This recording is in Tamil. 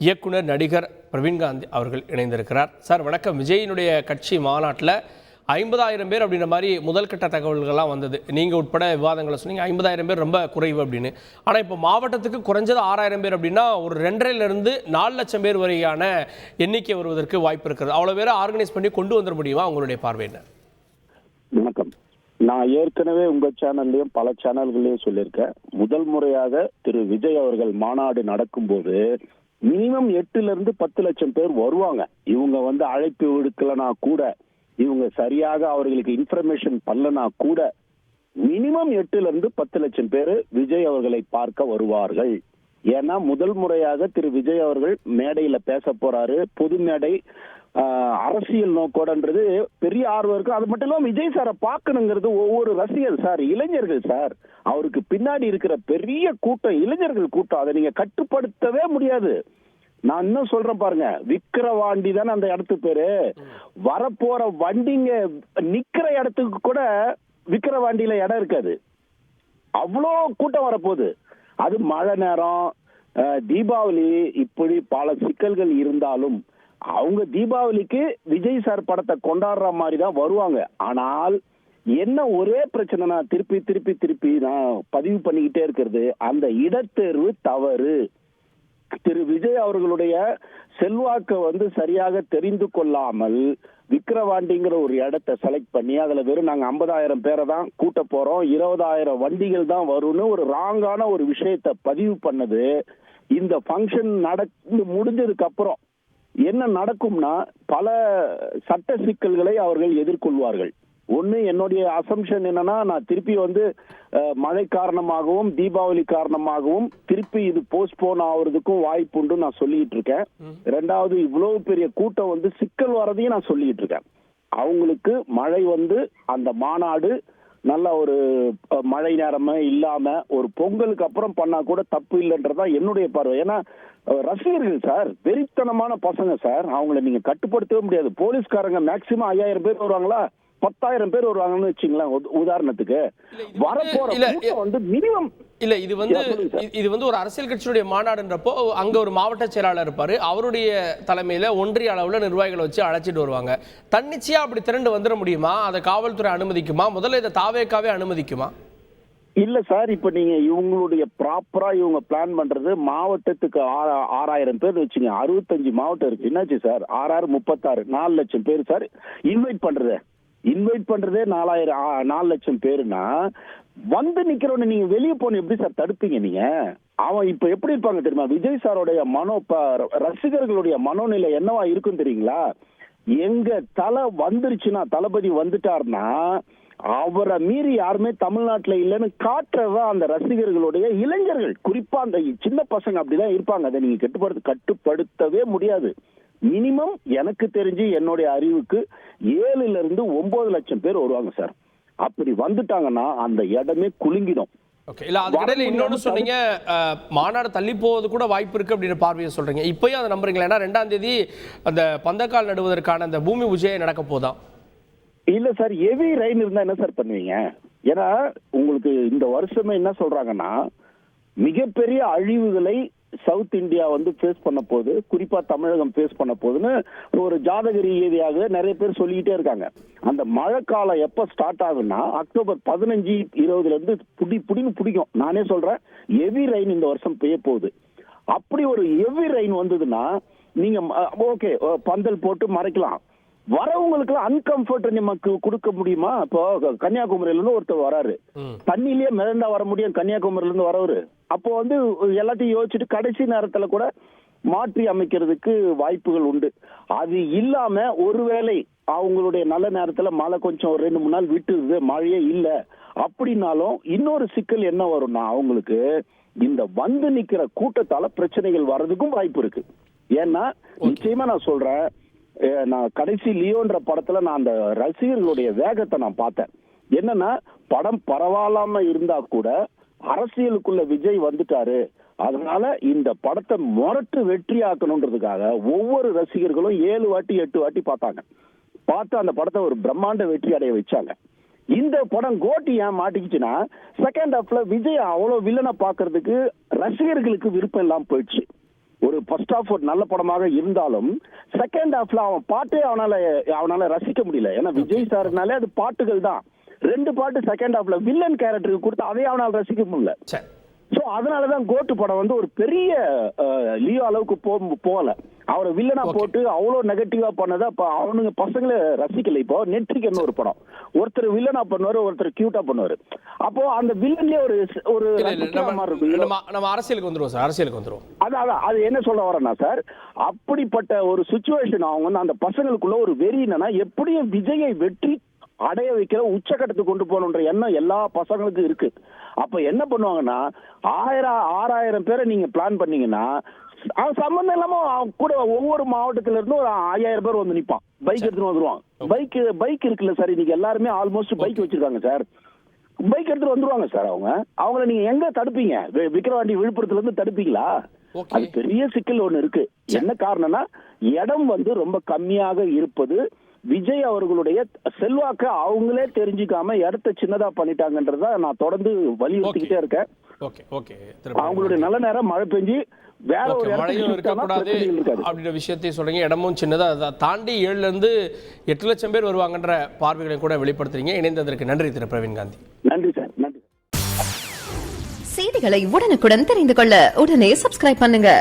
இயக்குனர் நடிகர் பிரவீன்காந்த் அவர்கள் இணைந்திருக்கிறார். சார் வணக்கம். விஜயினுடைய கட்சி மாநாட்டில் 50,000 பேர் அப்படின்ற மாதிரி முதல் கட்ட தகவல்கள்லாம் வந்தது. நீங்கள் உட்பட விவாதங்களை சொன்னீங்க 50,000 பேர் ரொம்ப குறைவு அப்படின்னு. ஆனால் இப்போ மாவட்டத்துக்கு குறைஞ்சது 6,000 பேர் அப்படின்னா ஒரு 2.5 4 லட்சம் பேர் வரையான எண்ணிக்கை வருவதற்கு வாய்ப்பு இருக்கிறது. அவ்வளோ பேரை ஆர்கனைஸ் பண்ணி கொண்டு வந்துட முடியுமா? உங்களுடைய பார்வை என்ன? வணக்கம். நான் ஏற்கனவே உங்க சேனல்லையும் பல சேனல்களையும் சொல்லியிருக்கேன். முதல் முறையாக திரு விஜய் அவர்கள் மாநாடு நடக்கும்போது மினிமம் 8-10 லட்சம் பேர் வருவாங்க. இவங்க அழைப்பு விடுக்கலனா கூட, இவங்க சரியாக அவர்களுக்கு இன்ஃபர்மேஷன் பண்ணலனா கூட மினிமம் 8-10 லட்சம் பேர் விஜய் அவர்களை பார்க்க வருவார்கள். ஏன்னா முதல் முறையாக திரு விஜய் அவர்கள் மேடையில பேச போறாரு. பொது மேடை, அரசியல் நோக்கோடன்றது பெரிய ஆர்வம் இருக்கு. அது மட்டும் இல்லாம விஜய் சாரை பார்க்கணுங்கிறது ஒவ்வொரு ரசிகர் சார், இளைஞர்கள் சார், அவருக்கு பின்னாடி இருக்கிற பெரிய கூட்டம், இளைஞர்கள் கூட்டம். அதை நீங்க கட்டுப்படுத்தவே முடியாது. நான் இன்னும் சொல்றேன் பாருங்க, விக்கிரவாண்டி தானே அந்த இடத்துக்கு பேரு. வரப்போற வண்டிங்க நிக்கிற இடத்துக்கு கூட விக்கிரவாண்டியில இடம் இருக்காது. அவ்வளோ கூட்டம் வரப்போகுது. அது மழை நேரம், தீபாவளி, இப்படி பல சிக்கல்கள் இருந்தாலும் அவங்க தீபாவளிக்கு விஜய் சார் படத்தை கொண்டாடுற மாதிரி தான் வருவாங்க. ஆனால் என்ன ஒரே பிரச்சனைனா, திருப்பி நான் பதிவு பண்ணிக்கிட்டே இருக்கிறது, அந்த இடத்தேர்வு தவறு. திரு விஜய் அவர்களுடைய செல்வாக்க சரியாக தெரிந்து கொள்ளாமல் விக்கிரவாண்டிங்கிற ஒரு இடத்தை செலக்ட் பண்ணி அதுல வெறும் நாங்க 50,000 பேரை தான் கூட்ட போறோம், 20,000 வண்டிகள் தான் வரும்னு ஒரு ராங்கான ஒரு விஷயத்தை பதிவு பண்ணது. இந்த ஃபங்க்ஷன் நடந்து முடிஞ்சதுக்கு அப்புறம் என்ன நடக்கும்னா, பல சட்ட சிக்கல்களை அவர்கள் எதிர்கொள்வார்கள். ஒண்ணு, என்னுடைய அசம்ஷன் என்னன்னா, நான் திருப்பி மழை காரணமாகவும் தீபாவளி காரணமாகவும் திருப்பி இது போஸ்ட்போன் ஆகுறதுக்கும் வாய்ப்பு உண்டு நான் சொல்லிட்டு இருக்கேன். ரெண்டாவது, இவ்வளவு பெரிய கூட்டம் சிக்கல் வரதையும் நான் சொல்லிட்டு இருக்கேன். அவங்களுக்கு மழை அந்த மாநாடு நல்ல ஒரு மழை நேரமே இல்லாம ஒரு பொங்கலுக்கு அப்புறம் பண்ணா கூட தப்பு இல்லைன்றதா என்னுடைய பார்வை. ஏன்னா ரசிகர்கள் சார், வெறித்தனமான பசங்க சார், அவங்கள நீங்க கட்டுப்படுத்தவே முடியாது. போலீஸ்காரங்க மேக்சிமம் 5,000 பேர் வருவாங்களா, 10,000 பேர் வருவாங்கன்னு வச்சுங்களேன் உதாரணத்துக்கு. வரப்போற மினிமம் இல்ல, இது ஒரு அரசியல் கட்சியுடைய மாநாடுன்றப்போ அங்க ஒரு மாவட்ட செயலாளர் இருப்பாரு. அவருடைய தலைமையில ஒன்றிய அளவுல நிர்வாகிகளை வச்சு அழைச்சிட்டு வருவாங்க. தன்னிச்சையா அப்படி திரண்டு வந்துட முடியுமா? அதை காவல்துறை அனுமதிக்குமா? முதல்ல இதை தாவேக்காவே அனுமதிக்குமா? இல்ல சார், இப்ப நீங்க இவங்களுடைய ப்ராப்பரா இவங்க பிளான் பண்றது மாவட்டத்துக்கு 6,000 பேர் வச்சுங்க. 65 மாவட்டம் இருக்கு. என்னாச்சு சார், 6 36 4 லட்சம் பேர் சார் இன்வைட் பண்றதே 4 லட்சம் பேருனா நிக்கிறவன நீங்க வெளியே போன எப்படி சார் தடுப்பீங்க? நீங்க அவன் இப்ப எப்படி இருப்பாங்க தெரியுமா? விஜய் சாரோடைய ரசிகர்களுடைய மனோநிலை என்னவா இருக்கும் தெரியுங்களா? எங்க தலை வந்துருச்சுன்னா, தளபதி வந்துட்டாருன்னா அவரை மீறி யாருமே தமிழ்நாட்டுல இல்லைன்னு காட்டுறதா அந்த ரசிகர்களுடைய இளைஞர்கள், குறிப்பா அந்த சின்ன பசங்க அப்படிதான் இருப்பாங்க. அதை நீங்க கட்டுப்படுத்தவே முடியாது. மினிமம் எனக்கு தெரிஞ்சு என்னுடைய அறிவுக்கு 7-9 லட்சம் பேர் வருவாங்க சார். அப்படி வந்துட்டாங்கன்னா அந்த இடமே குலுங்கிடும். இன்னொன்னு சொன்னீங்க, மாநாடு தள்ளி போவது கூட வாய்ப்பு இருக்கு அப்படின்னு பார்வையை சொல்றீங்க. இப்பயும் அதை நம்புறீங்களா? ஏன்னா 2ஆம் தேதி அந்த பந்தக்கால் நடுவதற்கான அந்த பூமி பூஜை நடக்க போதான். இல்ல சார், ஹெவி ரெயின் இருந்தா என்ன சார் பண்ணுவீங்க? ஏன்னா உங்களுக்கு இந்த வருஷமே என்ன சொல்றாங்கன்னா, மிகப்பெரிய அழிவுகளை சவுத் இந்தியா ஃபேஸ் பண்ண போது, குறிப்பா தமிழகம் ஃபேஸ் பண்ண போதுன்னு ஒரு ஜாதக ரீதியாக நிறைய பேர் சொல்லிக்கிட்டே இருக்காங்க. அந்த மழை காலம் எப்ப ஸ்டார்ட் ஆகுன்னா அக்டோபர் 15-20 இருந்து புடின்னு பிடிக்கும். நானே சொல்றேன், ஹெவி ரெயின் இந்த வருஷம் பெய்ய போகுது. அப்படி ஒரு ஹெவி ரெயின் வந்ததுன்னா நீங்க ஓகே பந்தல் போட்டு மறைக்கலாம். வரவங்களுக்கு அன்கம்ஃபர்ட் நமக்கு கொடுக்க முடியுமா? இப்போ கன்னியாகுமரியில இருந்து ஒருத்தர் வராரு, தண்ணியிலேயே மிதந்தா வர முடியும் கன்னியாகுமரியில இருந்து வரவரு. அப்போ எல்லாத்தையும் யோசிச்சுட்டு கடைசி நேரத்துல கூட மாற்றி அமைக்கிறதுக்கு வாய்ப்புகள் உண்டு. அது இல்லாம ஒருவேளை அவங்களுடைய நல்ல நேரத்துல மழை கொஞ்சம் 2-3 நாள் விட்டுருது, மழையே இல்ல அப்படின்னாலும் இன்னொரு சிக்கல் என்ன வரும்னா, அவங்களுக்கு இந்த நிக்கிற கூட்டத்தால பிரச்சனைகள் வர்றதுக்கும் வாய்ப்பு இருக்கு. ஏன்னா நிச்சயமா நான் சொல்றேன், நான் கடைசி லியோன்ற படத்துல நான் அந்த ரசிகர்களுடைய வேகத்தை நான் பார்த்தேன். என்னன்னா, படம் பரவாயில்லாம இருந்தா கூட அரசியலுக்குள்ள விஜய் வந்துட்டாரு, அதனால இந்த படத்தை முரட்டு வெற்றி ஆக்கணும்ன்றதுக்காக ஒவ்வொரு ரசிகர்களும் 7 வாட்டி 8 வாட்டி பார்த்து அந்த படத்தை ஒரு பிரம்மாண்ட வெற்றி அடைய வச்சாங்க. இந்த படம் கோட்டி ஏன் மாட்டிக்கிச்சுன்னா, செகண்ட் ஹாஃப்ல விஜய் அவ்வளவு வில்லனை பாக்குறதுக்கு ரசிகர்களுக்கு விருப்பம் இல்லாம போயிடுச்சு. ஒரு ஃபர்ஸ்ட் ஹாஃப் ஒரு நல்ல படமாக இருந்தாலும் செகண்ட் ஹாஃப்ல அவன் பாட்டே அவனால ரசிக்க முடியல. ஏன்னா விஜய் சார்னாலே அது பாட்டுகள் தான். 2 பாட்டு செகண்ட் ஹாஃப்ல வில்லன் கேரக்டருக்கு கொடுத்து அதையே அவனால் ரசிக்க முடியல. சோ அதனாலதான் கோட்டு படம் வந்து ஒரு பெரிய லியோ அளவுக்கு போகல. அவரை வில்லனா போட்டு அவ்வளவு நெகட்டிவா பண்ணதை அவனுங்க பசங்களை ரசிக்கல. இப்போ நெட்ரிக்னு ஒரு படம், ஒருத்தர் வில்லனா பண்ணுவாரு, ஒருத்தர் கியூட்டா பண்ணுவாரு. அப்போ அந்த வில்லன்லயே ஒரு நம்ம அரசியலுக்கு வந்துருவோம் சார், அரசியலுக்கு வந்துருவோம். அதான் அது என்ன சொல்ல வரேன்னா சார், அப்படிப்பட்ட ஒரு சிச்சுவேஷன் அவங்க வந்து அந்த பசங்களுக்குள்ள ஒரு வெறி என்னன்னா எப்படியும் விஜயை வெற்றி அடைய வைக்கிற உச்சக்கட்டத்துக்கு கொண்டு போகணுன்ற எண்ணம் எல்லா பசங்களுக்கும் இருக்கு. அப்ப என்ன பண்ணுவாங்கன்னா 6000 பேரை நீங்க பிளான் பண்ணீங்கன்னா சம்பந்தம் இல்லாம கூட ஒவ்வொரு மாவட்டத்துல இருந்து ஒரு 5000 பேர் வந்து நிப்பான், பைக் எடுத்துட்டு வந்துருவான். பைக் இருக்குல்ல சார், இன்னைக்கு எல்லாருமே ஆல்மோஸ்ட் பைக் வச்சிருக்காங்க சார். பைக் எடுத்துட்டு வந்துருவாங்க சார். அவங்கள நீங்க எங்க தடுப்பீங்க? விக்கிரவாண்டி விழுப்புரத்துல இருந்து தடுப்பீங்களா? அது பெரிய சிக்கல் ஒண்ணு இருக்கு. என்ன காரணம்னா இடம் வந்து ரொம்ப கம்மியாக இருப்பது. விஜய் அவர்களுடைய செல்வாக்க அவங்களே தெரிஞ்சுக்காம இடத்த சின்னதா பண்ணிட்டாங்கன்றத நான் தொடர்ந்து வலியுறுத்திக்கிட்டே இருக்கேன். அவங்களுடைய நல்ல நேரம் மழை பெஞ்சு வேற ஒரு மழையும் இருக்கக்கூடாது அப்படின்ற விஷயத்தையும் சொல்றீங்க. இடமும் சின்னதா, அதை தாண்டி 7 இருந்து 8 லட்சம் பேர் வருவாங்கன்ற பார்வைகளை கூட வெளிப்படுத்துறீங்க. இணைந்ததற்கு நன்றி திரு பிரவீன் காந்தி. நன்றி சார், நன்றி. செய்திகளை உடனுக்குடன் தெரிந்து கொள்ள உடனே சப்ஸ்கிரைப் பண்ணுங்க.